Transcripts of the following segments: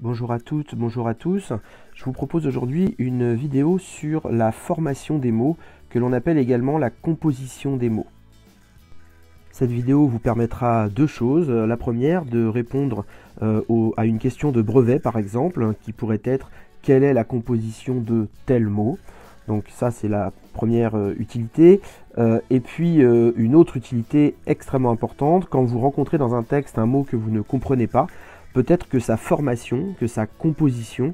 Bonjour à toutes, bonjour à tous. Je vous propose aujourd'hui une vidéo sur la formation des mots, que l'on appelle également la composition des mots. Cette vidéo vous permettra deux choses. La première, de répondre à une question de brevet par exemple, qui pourrait être quelle est la composition de tel mot. Donc ça c'est la première utilité. Et puis une autre utilité extrêmement importante, quand vous rencontrez dans un texte un mot que vous ne comprenez pas, peut-être que sa formation, que sa composition,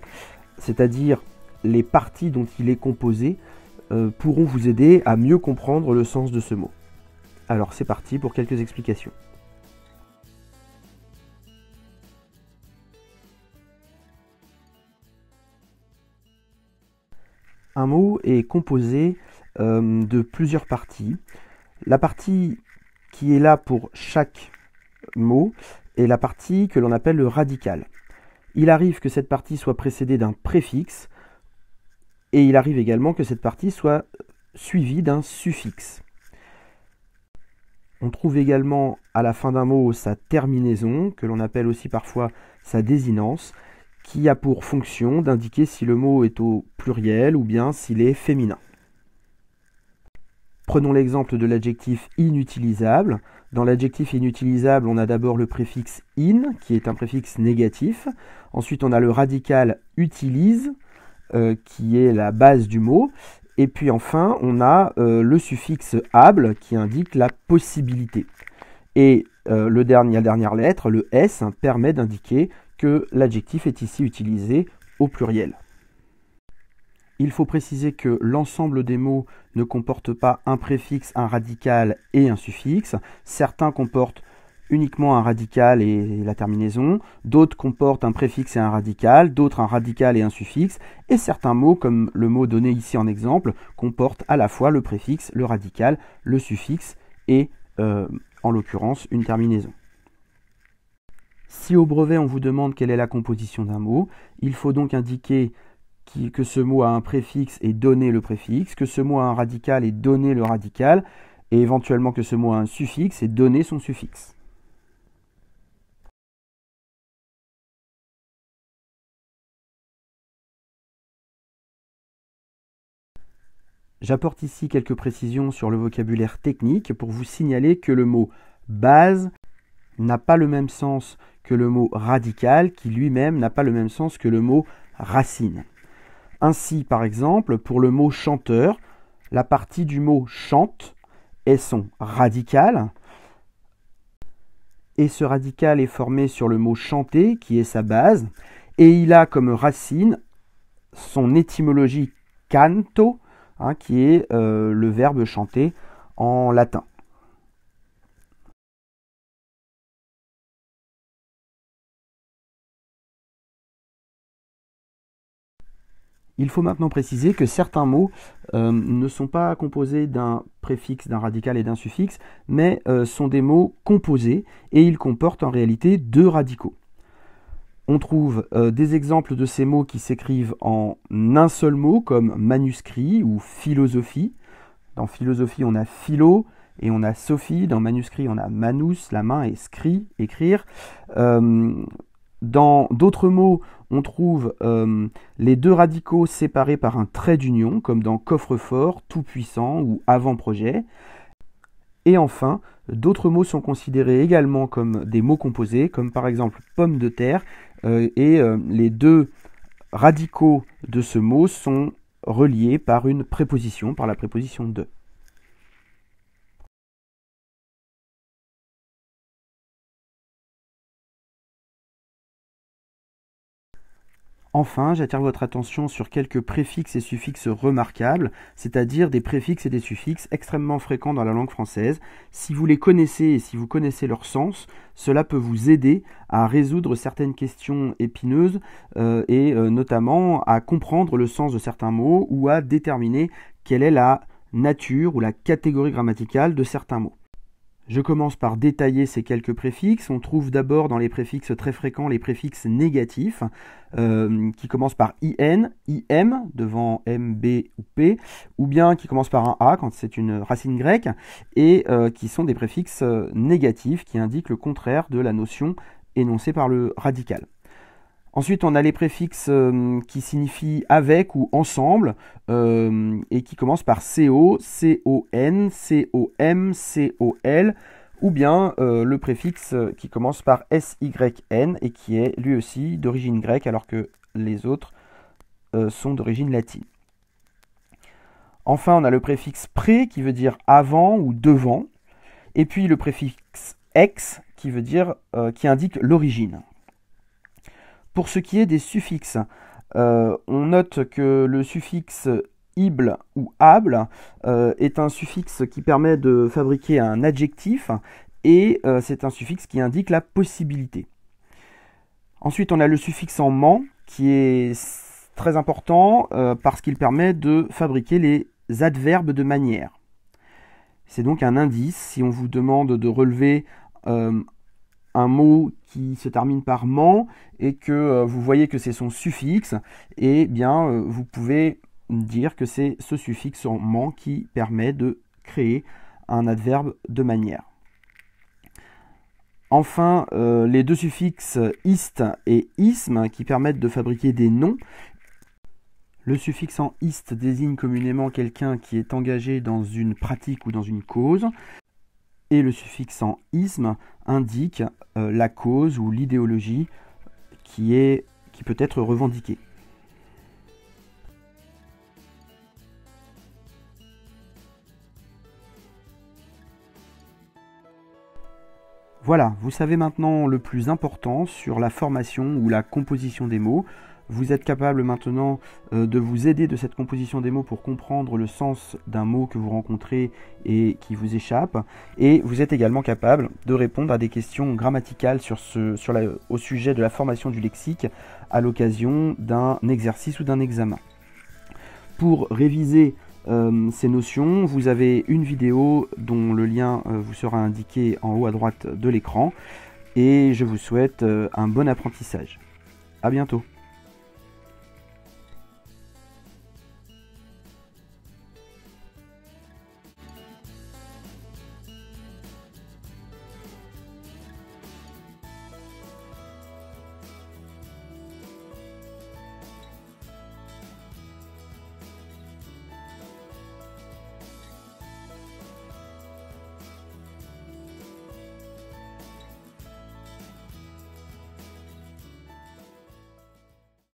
c'est-à-dire les parties dont il est composé, pourront vous aider à mieux comprendre le sens de ce mot. Alors c'est parti pour quelques explications. Un mot est composé de plusieurs parties. La partie qui est là pour chaque mot est la partie que l'on appelle le radical. Il arrive que cette partie soit précédée d'un préfixe et il arrive également que cette partie soit suivie d'un suffixe. On trouve également à la fin d'un mot sa terminaison, que l'on appelle aussi parfois sa désinence, qui a pour fonction d'indiquer si le mot est au pluriel ou bien s'il est féminin. Prenons l'exemple de l'adjectif inutilisable. Dans l'adjectif inutilisable, on a d'abord le préfixe in, qui est un préfixe négatif. Ensuite, on a le radical utilise, qui est la base du mot. Et puis enfin, on a le suffixe able, qui indique la possibilité. Et la dernière lettre, le S, permet d'indiquer que l'adjectif est ici utilisé au pluriel. Il faut préciser que l'ensemble des mots ne comporte pas un préfixe, un radical et un suffixe. Certains comportent uniquement un radical et la terminaison, d'autres comportent un préfixe et un radical, d'autres un radical et un suffixe, et certains mots, comme le mot donné ici en exemple, comportent à la fois le préfixe, le radical, le suffixe et, en l'occurrence, une terminaison. Si au brevet on vous demande quelle est la composition d'un mot, il faut donc indiquer que ce mot a un préfixe et donner le préfixe, que ce mot a un radical et donner le radical, et éventuellement que ce mot a un suffixe et donner son suffixe. J'apporte ici quelques précisions sur le vocabulaire technique pour vous signaler que le mot base n'a pas le même sens que le mot radical, qui lui-même n'a pas le même sens que le mot racine. Ainsi, par exemple, pour le mot chanteur, la partie du mot chante est son radical, et ce radical est formé sur le mot chanter, qui est sa base, et il a comme racine son étymologie canto, qui est le verbe chanter en latin. Il faut maintenant préciser que certains mots ne sont pas composés d'un préfixe, d'un radical et d'un suffixe, mais sont des mots composés et ils comportent en réalité deux radicaux. On trouve des exemples de ces mots qui s'écrivent en un seul mot, comme manuscrit ou philosophie. Dans philosophie, on a philo et on a sophie. Dans manuscrit, on a manus, la main, et scri, écrire. Dans d'autres mots, on trouve les deux radicaux séparés par un trait d'union, comme dans coffre-fort, tout-puissant ou avant-projet. Et enfin, d'autres mots sont considérés également comme des mots composés, comme par exemple pomme de terre, et les deux radicaux de ce mot sont reliés par une préposition, par la préposition de. Enfin, j'attire votre attention sur quelques préfixes et suffixes remarquables, c'est-à-dire des préfixes et des suffixes extrêmement fréquents dans la langue française. Si vous les connaissez et si vous connaissez leur sens, cela peut vous aider à résoudre certaines questions épineuses et notamment à comprendre le sens de certains mots ou à déterminer quelle est la nature ou la catégorie grammaticale de certains mots. Je commence par détailler ces quelques préfixes. On trouve d'abord dans les préfixes très fréquents les préfixes négatifs qui commencent par IN, IM devant M, B ou P, ou bien qui commencent par un A quand c'est une racine grecque, et qui sont des préfixes négatifs qui indiquent le contraire de la notion énoncée par le radical. Ensuite, on a les préfixes qui signifient avec ou ensemble et qui commencent par CO, CON, COM, COL, ou bien le préfixe qui commence par SYN et qui est lui aussi d'origine grecque alors que les autres sont d'origine latine. Enfin, on a le préfixe pré qui veut dire avant ou devant, et puis le préfixe ex qui veut dire qui indique l'origine. Pour ce qui est des suffixes, on note que le suffixe ible ou able est un suffixe qui permet de fabriquer un adjectif et c'est un suffixe qui indique la possibilité. Ensuite, on a le suffixe en ment qui est très important parce qu'il permet de fabriquer les adverbes de manière. C'est donc un indice si on vous demande de relever un mot qui se termine par ment et que vous voyez que c'est son suffixe, et bien vous pouvez dire que c'est ce suffixe en ment qui permet de créer un adverbe de manière. Enfin, les deux suffixes ist et isme qui permettent de fabriquer des noms. Le suffixe en ist désigne communément quelqu'un qui est engagé dans une pratique ou dans une cause. Et le suffixe en isme indique la cause ou l'idéologie qui peut être revendiquée. Voilà, vous savez maintenant le plus important sur la formation ou la composition des mots. Vous êtes capable maintenant de vous aider de cette composition des mots pour comprendre le sens d'un mot que vous rencontrez et qui vous échappe. Et vous êtes également capable de répondre à des questions grammaticales au sujet de la formation du lexique à l'occasion d'un exercice ou d'un examen. Pour réviser ces notions, vous avez une vidéo dont le lien vous sera indiqué en haut à droite de l'écran. Et je vous souhaite un bon apprentissage. À bientôt.